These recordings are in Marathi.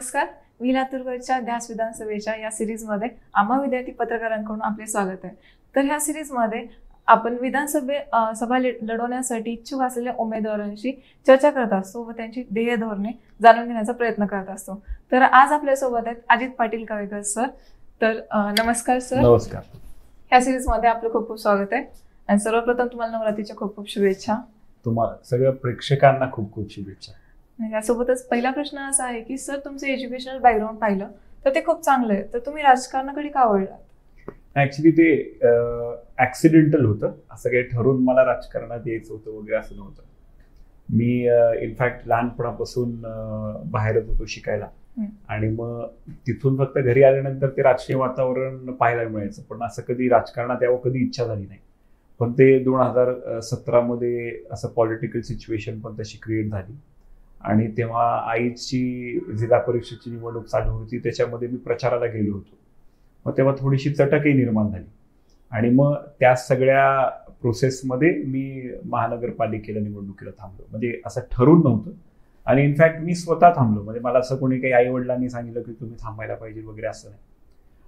नमस्कार, मी लातूरच्या ध्यास विधानसभेच्या या सिरीजमध्ये आम्हा विद्यार्थी पत्रकारांकडून आपले स्वागत आहे. तर ह्या सिरीजमध्ये आपण सभा लढवण्यासाठी इच्छुक असलेल्या उमेदवारांशी चर्चा करत असतो व त्यांची ध्येय धोरणे जाणून घेण्याचा प्रयत्न करत असतो. तर आज आपल्यासोबत आहेत अजित पाटील कवेकर सर. तर नमस्कार सर. नमस्कार. ह्या सिरीजमध्ये आपलं खूप खूप स्वागत आहे आणि सर्वप्रथम तुम्हाला नवरात्रीच्या खूप खूप शुभेच्छा. तुम्हाला सगळ्या प्रेक्षकांना खूप खूप शुभेच्छा. यासोबतच पहिला प्रश्न असा आहे की सर, तुमचं एज्युकेशनल बॅकग्राऊंड पाहिलं तर ते खूप चांगलं आहे, तर तुम्ही राजकारणाकडे का वळलात? ऍक्च्युली ते ऍक्सिडेंटल होतं. असं काही ठरून मला राजकारणात यायचं होतं वगैरे असं नव्हतं. मी इनफॅक्ट लहानपणापासून बाहेरच होतो शिकायला आणि मग तिथून फक्त घरी आल्यानंतर ते राजकीय वातावरण पाहायला मिळायचं, पण असं कधी राजकारणात यावं कधी इच्छा झाली नाही. पण ते 2017 मध्ये असं पॉलिटिकल सिच्युएशन पण तशी क्रिएट झाली आणि तेव्हा आईची जिल्हा परिषदेची निवडणूक चालू होती, त्याच्यामध्ये मी प्रचाराला गेलो होतो. मग तेव्हा थोडीशी चटकही निर्माण झाली आणि मग त्या सगळ्या प्रोसेसमध्ये मी महानगरपालिकेला निवडणुकीला थांबलो. म्हणजे असं ठरून नव्हतं आणि इनफॅक्ट मी स्वतः थांबलो. म्हणजे मला असं कोणी काही आई वडिलांनी सांगितलं की तुम्ही थांबायला पाहिजे वगैरे असं नाही.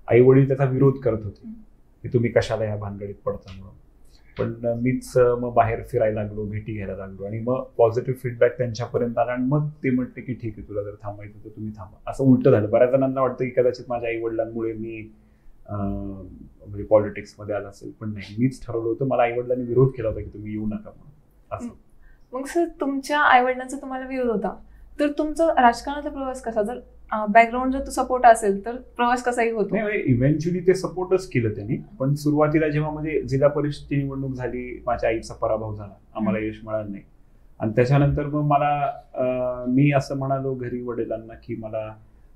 आई वडील त्याचा विरोध करत होते की तुम्ही कशाला या भानगडीत पडता म्हणून. पण मीच मग बाहेर फिरायला लागलो, भेटी घ्यायला लागलो आणि मग पॉझिटिव्ह फीडबॅक त्यांच्यापर्यंत आला आणि मग ते म्हटले की ठीक आहे, तुला जर थांबायचं तर तुम्ही थांबा. असं उलट झालं. बऱ्याच जणांना वाटतं की कदाचित माझ्या आई वडिलांमुळे मी म्हणजे पॉलिटिक्समध्ये आला असेल, पण नाही, मीच ठरवलं होतं. मला आई वडिलांनी विरोध केला होता की तुम्ही येऊ नका म्हणून असं. मग सर, तुमच्या आई वडिलांचा तुम्हाला विरोध होता, तर तुमचा राजकारणाचा प्रवास कसा? जर बॅकग्राऊंड जर तो सपोर्ट असेल तर प्रवास कसाही होतो. इव्हेंच्युअली ते सपोर्टच केलं त्यांनी. पण सुरुवातीला जेव्हा म्हणजे जिल्हा परिषदेची निवडणूक झाली, माझ्या आईचा पराभव झाला, आम्हाला यश मिळालं नाही आणि त्याच्यानंतर मग मला मी असं म्हणालो घरी वडिलांना की मला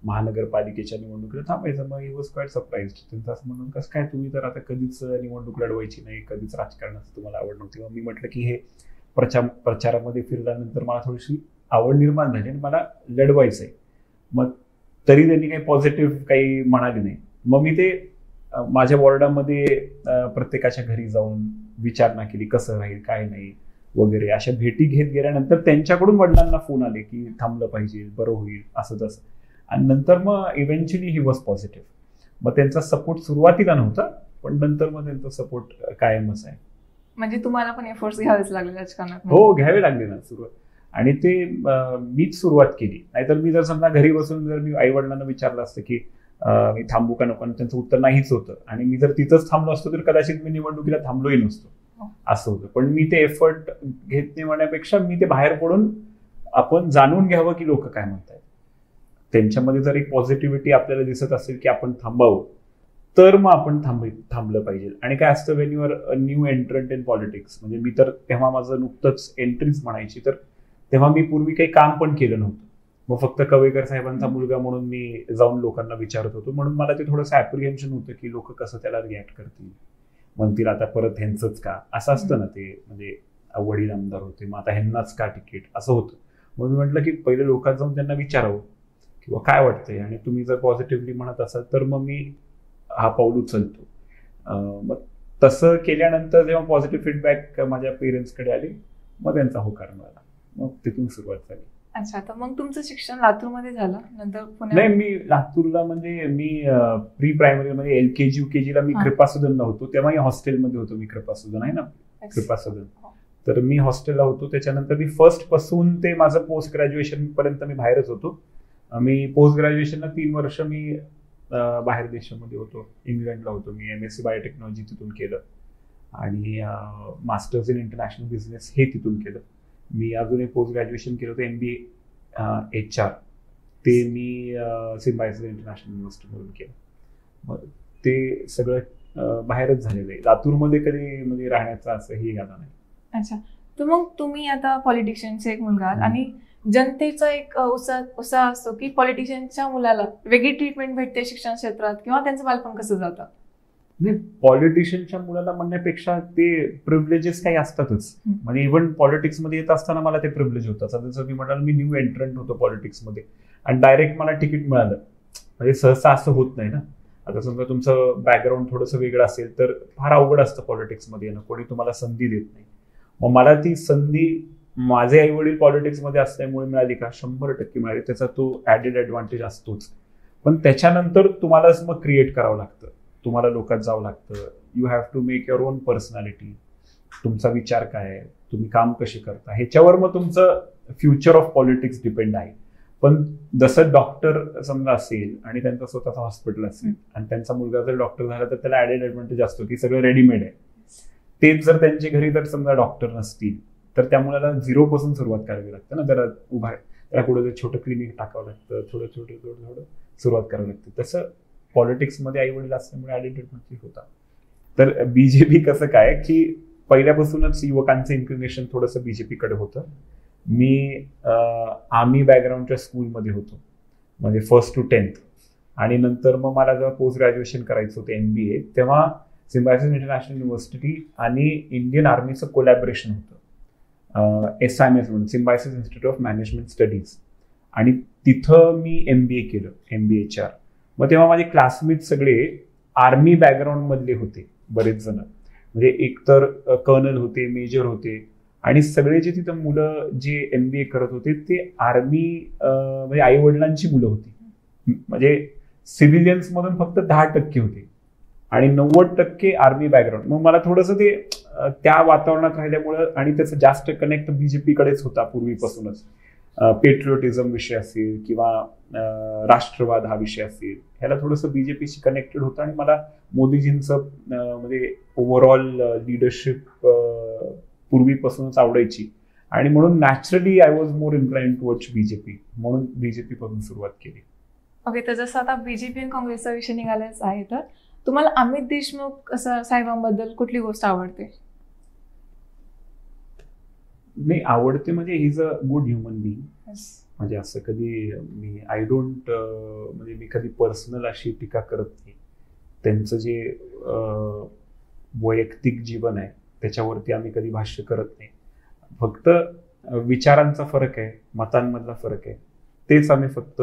महानगरपालिकेच्या निवडणुकीला थांबायचं. मग ही वॉज क्वाईट सरप्राईज. त्यांचं असं म्हणून कसं काय, तुम्ही तर आता कधीच निवडणूक लढवायची नाही, कधीच राजकारणाचं तुम्हाला आवड नव्हती. मग मी म्हटलं की हे प्रचारामध्ये फिरल्यानंतर मला थोडीशी आवड निर्माण झाली आणि मला लढवायचं आहे. मग तरी त्यांनी काही पॉझिटिव्ह काही म्हणाले नाही. मग मी ते माझ्या वॉर्डामध्ये प्रत्येकाच्या घरी जाऊन विचारणा केली कसं राहील काय नाही वगैरे. अशा भेटी घेत गेल्यानंतर त्यांच्याकडून वडिलांना फोन आले की थांबलं पाहिजे, बरं होईल, असं तसं. आणि नंतर मग इव्हेंच्युअली ही वॉज पॉझिटिव्ह. मग त्यांचा सपोर्ट सुरुवातीला नव्हता, पण नंतर मग त्यांचा सपोर्ट कायमच आहे. म्हणजे तुम्हाला पण एफर्ट्स घ्यावेच लागले राजकारणात? हो, घ्यावे लागले ना सुरुवात. आणि ते मीच सुरुवात केली. नाहीतर मी जर समजा घरी बसून जर मी आई वडिलांना विचारलं असतं की मी थांबू का नको, आणि त्यांचं उत्तर नाहीच होतं आणि मी जर तिथंच थांबलो असतो तर कदाचित मी निवडणुकीला थांबलोही नसतो, असं होतं. पण मी ते एफर्ट घेत नाही म्हणण्यापेक्षा मी ते बाहेर पडून आपण जाणून घ्यावं की लोक काय म्हणतात. त्यांच्यामध्ये जर एक पॉझिटिव्हिटी आपल्याला दिसत असेल की आपण थांबावं, तर मग आपण थांबलं पाहिजे. आणि काय असतं, when you are a new entrant in politics, म्हणजे मी तर तेव्हा माझं नुकतंच एंट्रीच म्हणायची, तर तेव्हा मी पूर्वी काही काम पण केलं नव्हतं. मग फक्त कवेकर साहेबांचा मुलगा म्हणून मी जाऊन लोकांना विचारत होतो. म्हणून मला ते थोडंसं ॲप्रिहेन्शन होतं की लोक कसं त्याला रिॲक्ट करतील, म्हणतील आता परत ह्यांचंच का, असं असतं ना ते. म्हणजे वडील आमदार होते, मग आता ह्यांनाच का तिकीट, असं होतं. म्हणून मी म्हटलं की पहिले लोकांत जाऊन त्यांना विचारावं किंवा काय वाटतंय, आणि तुम्ही जर पॉझिटिव्हली म्हणत असाल तर मग मी हा पाऊल उचलतो. मग तसं केल्यानंतर जेव्हा पॉझिटिव्ह फीडबॅक माझ्या पेरेंट्सकडे आले, मग त्यांचा होकार मिळाला. मग तिथून सुरुवात झाली. अच्छा, तर मग तुमचं शिक्षण लातूरमध्ये झालं, नंतर पुण्यात? नाही, मी लातूरला म्हणजे मी प्री प्रायमरी म्हणजे LKG UKG ला मी कृपा सदनला होतो. तेव्हा मी हॉस्टेलमध्ये होतो. मी कृपा सदन आहे ना, कृपा सदन, तर मी हॉस्टेलला होतो. त्याच्यानंतर मी फर्स्ट पासून ते माझं पोस्ट ग्रॅज्युएशन पर्यंत मी बाहेरच होतो. मी पोस्ट ग्रॅज्युएशनला 3 वर्ष मी बाहेर देशामध्ये होतो. इंग्लंडला होतो. मी MSc बायोटेक्नॉलॉजी तिथून केलं आणि मास्टर्स इन इंटरनॅशनल बिझनेस हे तिथून केलं. मी अजून एक पोस्ट ग्रॅज्युएशन केलं होतं MBA HR, ते मी सिम्बायोसिस इंटरनॅशनल युनिव्हर्सिटीमधून केलं. मग ते सगळं बाहेरच झालेलं आहे. लातूरमध्ये कधी म्हणजे राहण्याचा असंही आला नाही. अच्छा, तर मग तुम्ही आता पॉलिटिशियनचे एक मुलगा आहात आणि जनतेचा एक उत्साह असतो की पॉलिटिशियनच्या मुलाला वेगळी ट्रीटमेंट भेटते शिक्षण क्षेत्रात, किंवा त्यांचं बालपण कसं जातं? नाही, पॉलिटिशियनच्या मुलाला म्हणण्यापेक्षा ते प्रिव्हिलेजेस काही असतातच. म्हणजे इव्हन पॉलिटिक्समध्ये येत असताना मला ते प्रिव्हिलेज होतं. जसं मी म्हणाल, मी न्यू एंट्रंट होतो पॉलिटिक्समध्ये आणि डायरेक्ट मला तिकीट मिळालं. म्हणजे सहसा असं होत नाही ना. आता समजा तुमचं बॅकग्राऊंड थोडंसं वेगळं असेल तर फार अवघड असतं पॉलिटिक्समध्ये येणं, कोणी तुम्हाला संधी देत नाही. मग मला ती संधी माझे आई वडील पॉलिटिक्समध्ये असल्यामुळे मिळाली का? 100% मिळाली. त्याचा तो ऍडेड ऍडव्हान्टेज असतोच. पण त्याच्यानंतर तुम्हालाच मग क्रिएट करावं लागतं, तुम्हाला लोकात जावं लागतं. You have to make your own personality. तुमचा विचार काय आहे, तुम्ही काम कसे करता, ह्याच्यावर मग तुमचं फ्युचर ऑफ पॉलिटिक्स डिपेंड आहे. पण जसं डॉक्टर समजा असेल आणि त्यांचं स्वतःचं हॉस्पिटल असेल आणि त्यांचा मुलगा जर डॉक्टर झाला तर त्याला ऍडेड ऍडव्हान्टेज असतो की सगळं रेडीमेड आहे. तेच जर त्यांच्या घरी जर समजा डॉक्टर नसतील तर त्या मुलाला 0 पासून सुरुवात करावी लागते ना. त्याला उभा त्याला कुठं छोटं क्लिनिक टाकावं लागतं, थोडं सुरुवात करावी लागते. तसं पॉलिटिक्समध्ये आई वडील असल्यामुळे ऍडेड ऍडव्हान्टेज होता. तर बीजेपी कसं काय की पहिल्यापासूनच युवकांचं इन्क्लिनेशन थोडंसं बीजेपीकडे होतं. मी आर्मी बॅकग्राऊंडच्या स्कूलमध्ये होतो, म्हणजे 1st to 10th. आणि नंतर मग मला जेव्हा पोस्ट ग्रॅज्युएशन करायचं होतं MBA, तेव्हा सिम्बायोसिस इंटरनॅशनल युनिव्हर्सिटी आणि इंडियन आर्मीचं कोलॅबरेशन होतं. SIMS म्हणून symbiosis institute of management studies. आणि तिथं मी MBA केलं, MBA HR. मग तेव्हा माझे क्लासमेट सगळे आर्मी बॅकग्राऊंड मधले होते, बरेच जण. म्हणजे एकतर कर्नल होते, मेजर होते. आणि सगळे जे तिथं मुलं जे MBA करत होते ते आर्मी म्हणजे आई वडिलांची मुलं होती. म्हणजे सिव्हिलियन्स मधून फक्त 10% होते आणि 90% आर्मी बॅकग्राऊंड. मग मला थोडंसं ते त्या वातावरणात राहिल्यामुळं आणि त्याचं जास्त कनेक्ट बीजेपीकडेच होता पूर्वीपासूनच. पेट्रिओटिझम विषय असेल किंवा राष्ट्रवाद हा विषय असेल, ह्याला थोडंसं बीजेपीशी कनेक्टेड होतं. आणि मला मोदीजींचं म्हणजे ओव्हरऑल लिडरशिप पूर्वीपासूनच आवडायची आणि म्हणून naturally I was more inclined towards BJP, म्हणून बीजेपी पासून सुरुवात केली. ओके, तर जसं आता बीजेपी आणि काँग्रेसचा विषय निघालाच आहे, तर तुम्हाला अमित देशमुख साहेबांबद्दल कुठली गोष्ट आवडते? नाही, आवडते म्हणजे he is a good human being. म्हणजे असं कधी मी म्हणजे मी कधी पर्सनल अशी टीका करत नाही. त्यांचं जे वैयक्तिक जीवन आहे त्याच्यावरती आम्ही कधी भाष्य करत नाही. फक्त विचारांचा फरक आहे, मतांमधला फरक आहे, तेच आम्ही फक्त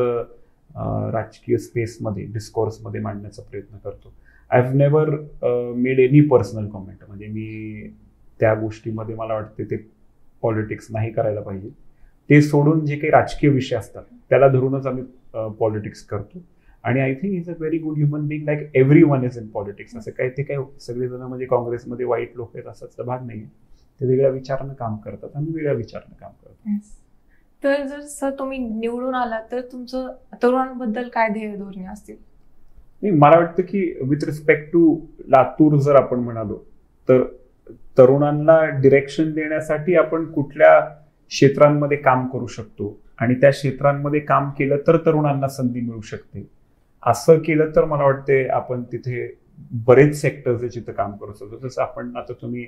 राजकीय स्पेसमध्ये डिस्कोर्समध्ये मांडण्याचा प्रयत्न करतो. I have never made any personal comment. म्हणजे मी त्या गोष्टीमध्ये मला वाटते ते पॉलिटिक्स नाही करायला पाहिजे. ते सोडून जे काही राजकीय विषय असतात त्याला धरूनच आम्ही पॉलिटिक्स करतो. आणि I think is a very good human being, like every one is in politics. असं काय ते काय सगळेजण म्हणजे काँग्रेसमध्ये वाईट लोक आहेत असाच भाग नाही. ते वेगळ्या विचारानं काम करतात, आम्ही वेगळ्या विचारानं काम करतो. तर जर सर तुम्ही निवडून आलात तर तुमचं तरुणांबद्दल काय ध्येय धोरणे असतील? नाही, मला वाटतं की विथ रिस्पेक्ट टू लातूर जर आपण म्हणालो तर तरुणांना डिरेक्शन देण्यासाठी आपण कुठल्या क्षेत्रांमध्ये काम करू शकतो आणि त्या क्षेत्रांमध्ये काम केलं तर तरुणांना संधी मिळू शकते. असं केलं तर मला वाटते आपण तिथे बरेच सेक्टर्स आहे जिथं काम करू शकतो. जसं आपण आता तुम्ही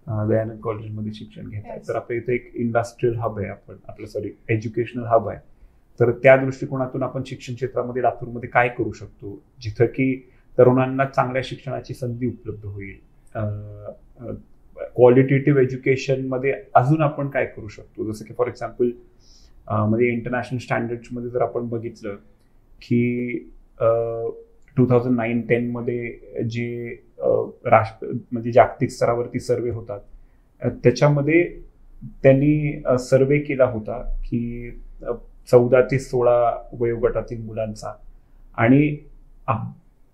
दयानंद कॉलेजमध्ये शिक्षण घेताय तर आपल्या इथे एक इंडस्ट्रियल हब आहे, आपलं एज्युकेशनल हब आहे. तर त्या दृष्टिकोनातून आपण शिक्षण क्षेत्रामध्ये लातूरमध्ये काय करू शकतो जिथं की तरुणांना चांगल्या शिक्षणाची संधी उपलब्ध होईल. क्वालिटेटिव्ह एज्युकेशनमध्ये अजून आपण काय करू शकतो, जसं की फॉर एक्झाम्पल म्हणजे इंटरनॅशनल स्टँडर्ड्समध्ये जर आपण बघितलं की 2009-10 मध्ये जे म्हणजे जागतिक स्तरावरती सर्वे होतात त्याच्यामध्ये त्यांनी सर्वे केला होता की 14 ते 16 वयोगटातील मुलांचा, आणि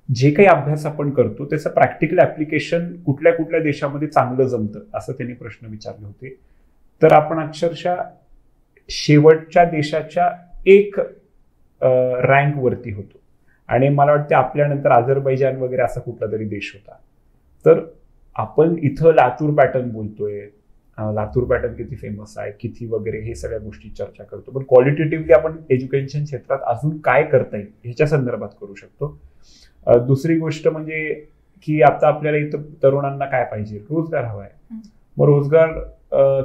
जे काही अभ्यास आपण करतो त्याचं प्रॅक्टिकल ऍप्लिकेशन कुठल्या कुठल्या देशामध्ये चांगलं जमतं असं त्यांनी प्रश्न विचारले होते. तर आपण अक्षरशः शेवटच्या देशाच्या 1 रँक वरती होतो. आणि मला वाटतं आपल्यानंतर अझरबैजान वगैरे असा कुठला तरी देश होता. तर आपण इथं लातूर पॅटर्न बोलतोय, लातूर पॅटर्न किती फेमस आहे, किती वगैरे हे सगळ्या गोष्टी चर्चा करतो. पण क्वालिटेटिव्हली आपण एज्युकेशन क्षेत्रात अजून काय करता येईल ह्याच्या संदर्भात करू शकतो. दुसरी गोष्ट म्हणजे की आता आपल्याला इथं तरुणांना काय पाहिजे, रोजगार हवाय. मग रोजगार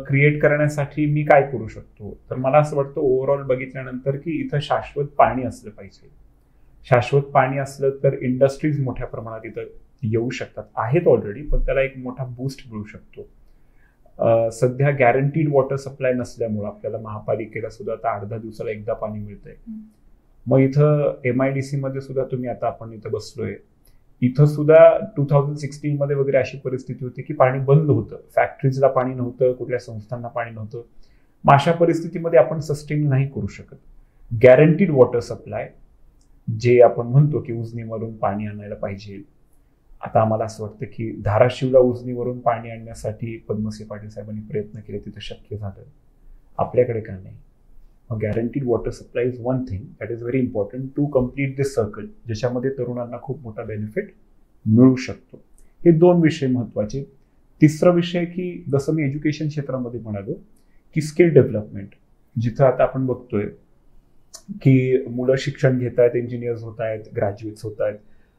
क्रिएट करण्यासाठी मी काय करू शकतो, तर मला असं वाटतं ओव्हरऑल बघितल्यानंतर की इथं शाश्वत पाणी असलं पाहिजे. शाश्वत पाणी असलं तर इंडस्ट्रीज मोठ्या प्रमाणात इथं येऊ शकतात, आहेत ऑलरेडी, पण त्याला एक मोठा बूस्ट मिळू शकतो. सध्या गॅरंटीड वॉटर सप्लाय नसल्यामुळे आपल्याला महापालिकेला सुद्धा आता 8-10 दिवसाला एकदा पाणी मिळतंय. मग इथं MIDC मध्ये सुद्धा तुम्ही आता आपण इथं बसलोय, इथं सुद्धा 2016 मध्ये वगैरे अशी परिस्थिती होती की पाणी बंद होतं, फॅक्टरीजला पाणी नव्हतं, कुठल्या संस्थांना पाणी नव्हतं. मग अशा परिस्थितीमध्ये आपण सस्टेन नाही करू शकत. गॅरंटीड वॉटर सप्लाय जे आपण म्हणतो की उजनीवरून पाणी आणायला पाहिजे. आता आम्हाला असं वाटतं की धाराशिवला उजनीवरून पाणी आणण्यासाठी पद्मसिंह पाटील साहेबांनी प्रयत्न केले, तिथं शक्य झालं, आपल्याकडे का नाही? Guaranteed water supply is one thing that is very important to complete this circle, ज्याच्यामध्ये तरुणांना खूप मोठा बेनिफिट मिळू शकतो. हे 2 विषय महत्वाचे. तिसरा विषय की जसं मी एज्युकेशन क्षेत्रामध्ये म्हणालो की स्किल डेव्हलपमेंट, जिथं आता आपण बघतोय की मुलं शिक्षण घेत आहेत, इंजिनियर्स होत आहेत, ग्रॅज्युएट्स होत आहेत,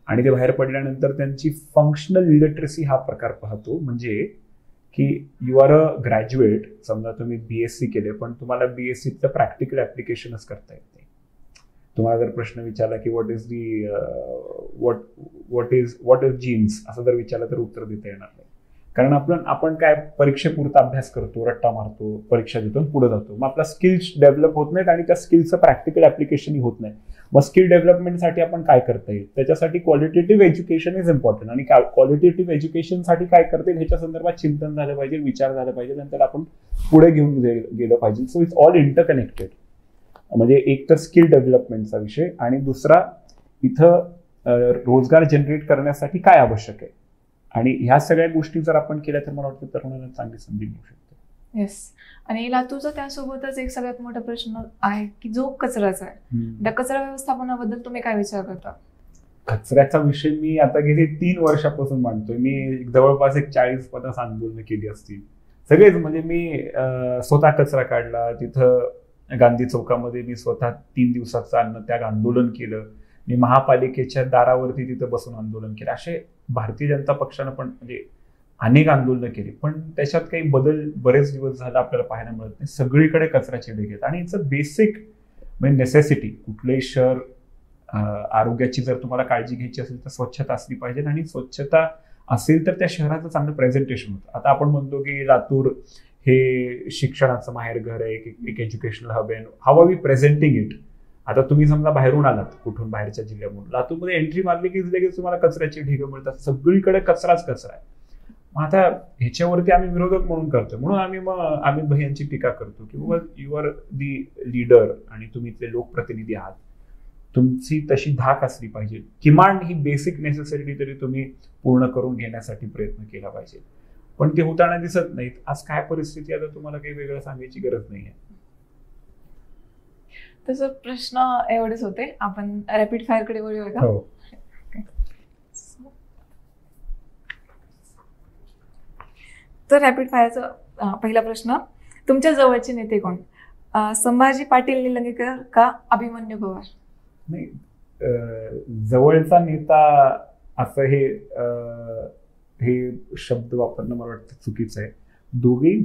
आणि ते बाहेर पडल्यानंतर त्यांची फंक्शनल लिटरसी हा प्रकार पाहतो. म्हणजे की यू आर अ ग्रॅज्युएट, समजा तुम्ही BSc केले, पण तुम्हाला BScचं प्रॅक्टिकल ऍप्लिकेशनच करता येत नाही. तुम्हाला जर प्रश्न विचारला की व्हॉट इज जीन्स असं जर विचारलं तर उत्तर देता येणार नाही. कारण आपण काय परीक्षेपुरता अभ्यास करतो, रट्टा मारतो, परीक्षा देतो, पुढे जातो. मग आपला स्किल्स डेव्हलप होत नाहीत आणि त्या स्किल्सचं प्रॅक्टिकल ऍप्लिकेशनही होत नाही. मग स्किल डेव्हलपमेंटसाठी आपण काय करता येईल, त्याच्यासाठी क्वालिटेटिव्ह एज्युकेशन इज इम्पॉर्टंट. आणि क्वालिटेटिव्ह एज्युकेशनसाठी काय करता येईल ह्याच्या संदर्भात चिंतन झालं पाहिजे, विचार झाला पाहिजे, नंतर आपण पुढे घेऊन गेलं पाहिजे. So it's all interconnected. म्हणजे एक तर स्किल डेव्हलपमेंटचा विषय, आणि दुसरा इथं रोजगार जनरेट करण्यासाठी काय आवश्यक आहे, आणि ह्या सगळ्या गोष्टी जर आपण केल्या तर मला वाटतं तरुणांना चांगली संधी मिळू शकते. येस. आणि लातूरचा त्यासोबतच एक सगळ्यात मोठा प्रश्न आहे की जो कचराचा आहे, त्या कचरा व्यवस्थापनाबद्दल तुम्ही काय विचार करता? कचऱ्याचा विषय मी आता गेले 3 वर्षापासून मांडतोय. मी जवळपास 40-50 आंदोलनं केली असतील, सगळेच. म्हणजे मी स्वतः कचरा काढला, तिथं गांधी चौकामध्ये मी स्वतः 3 दिवसाचं अन्नत्याग आंदोलन केलं. मी महापालिकेच्या दारावरती तिथं बसून आंदोलन केलं. असे भारतीय जनता पक्षानं पण म्हणजे अनेक आंदोलनं केली, पण त्याच्यात काही बदल बरेच दिवस झाला आपल्याला पाहायला मिळत नाही. सगळीकडे कचऱ्याचे ढीग आहेत, आणि इट्स अ बेसिक म्हणजे नेसेसिटी. कुठलंही शहर आरोग्याची जर तुम्हाला काळजी घ्यायची असेल तर स्वच्छता असली पाहिजे, आणि स्वच्छता असेल तर त्या शहराचं चांगलं प्रेझेंटेशन होतं. आता आपण म्हणतो की लातूर हे शिक्षणाचं माहेरघर आहे, एक एज्युकेशनल हब आहे. How are we presenting it? आता तुम्ही समजा बाहेरून आलात, कुठून बाहेरच्या जिल्ह्यामधून, लातूरमध्ये एंट्री मारली की लगेच तुम्हाला कचऱ्याची ढिगं मिळतात. सगळीकडे कचराच कचरा आहे. मग आता ह्याच्यावरती आम्ही विरोधक म्हणून करतोय, म्हणून आम्ही मग अमित भाई यांची टीका करतो की बाबा यू आर दी लीडर आणि तुम्ही ते लोकप्रतिनिधी आहात, तुमची तशी धाक असली पाहिजे. किमान ही बेसिक नेसेसिटी तरी तुम्ही पूर्ण करून घेण्यासाठी प्रयत्न केला पाहिजे. पण ते होताना दिसत नाहीत. आज काय परिस्थिती, आता तुम्हाला काही वेगळं सांगायची गरज नाहीये. तसं प्रश्न एवढेच होते. आपण रॅपिड फायर कडे वळूया का? हो. तर रॅपिड फायरचा पहिला प्रश्न, तुमच्या जवळचे नेते कोण? संभाजी पाटील निलंगेकर का अभिमन्यू पवार? नाही, जवळचा नेता असं हे शब्द वापरणं मला वाटतं चुकीचं आहे. दोघेही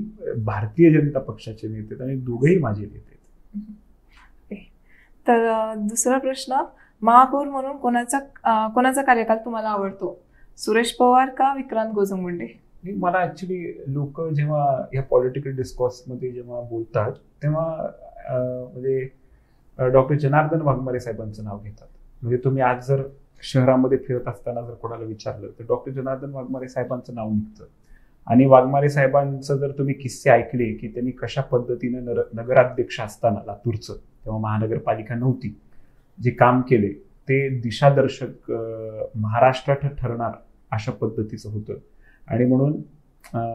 भारतीय जनता पक्षाचे नेते आहेत आणि दोघेही माझे नेते आहेत. तर दुसरा प्रश्न, महापौर म्हणून कोणाचा कार्यकाल तुम्हाला आवडतो? सुरेश पवार का विक्रांत गोजमगुंडे? मला ऍक्च्युली लोक जेव्हा या पॉलिटिकल डिस्कॉर्स मध्ये जेव्हा बोलतात तेव्हा म्हणजे डॉक्टर जनार्दन वाघमारे साहेबांचं नाव घेतात. म्हणजे तुम्ही आज जर शहरामध्ये फिरत असताना जर कोणाला विचारलं तर डॉक्टर जनार्दन वाघमारे साहेबांचं नाव निघतं. आणि वाघमारे साहेबांचं जर तुम्ही किस्से ऐकले की त्यांनी कशा पद्धतीने नगराध्यक्ष असताना लातूरचं, तेव्हा महानगरपालिका नव्हती, जे काम केले ते दिशादर्शक महाराष्ट्रात ठरणार अशा पद्धतीचं होतं. आणि म्हणून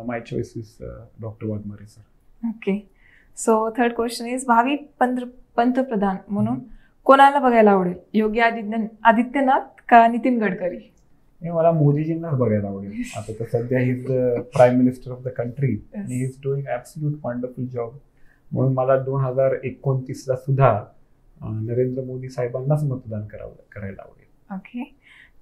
my choice is doctor Waghmare sir. Okay. So third question is, भावी पंतप्रधान म्हणून कोणाला बघायला आवडेल? योगी आदित्यनाथ का नितीन गडकरी? मला मोदीजींनाच बघायला आवडेल. आता तर सध्या he is the prime minister of the country आणि he is doing absolute wonderful job. म्हणून मला 2029ला सुद्धा नरेंद्र मोदी साहेबांनाच मतदान करायला आवडेल. ओके.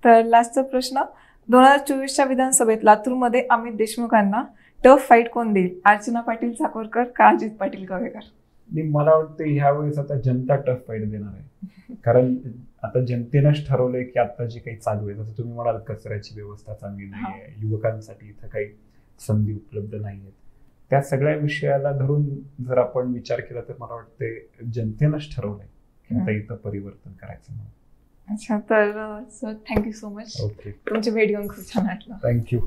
तर लास्टचा प्रश्न, 2024च्या विधानसभेत लातूरमध्ये अमित देशमुखांना टफ फाईट कोण देईल? अर्चना पाटील चाकवरकर का अजित पाटील कवेकर? मला वाटतं ह्यावेळेस आता जनता टफ फाईट देणार आहे. कारण आता जनतेनंच ठरवलंय की आता जे काही चालू आहे, जसं तुम्ही म्हणाल कचऱ्याची व्यवस्था चांगली नाही आहे, युवकांसाठी इथं काही संधी उपलब्ध नाही आहेत, त्या सगळ्या विषयाला धरून जर आपण विचार केला तर मला वाटते जनतेनंच ठरवलंय की आता इथं परिवर्तन करायचं म्हणून. अच्छा. तर sir thank you so much. Okay. तुमची भेट घेऊन खूप छान वाटलं. थँक्यू.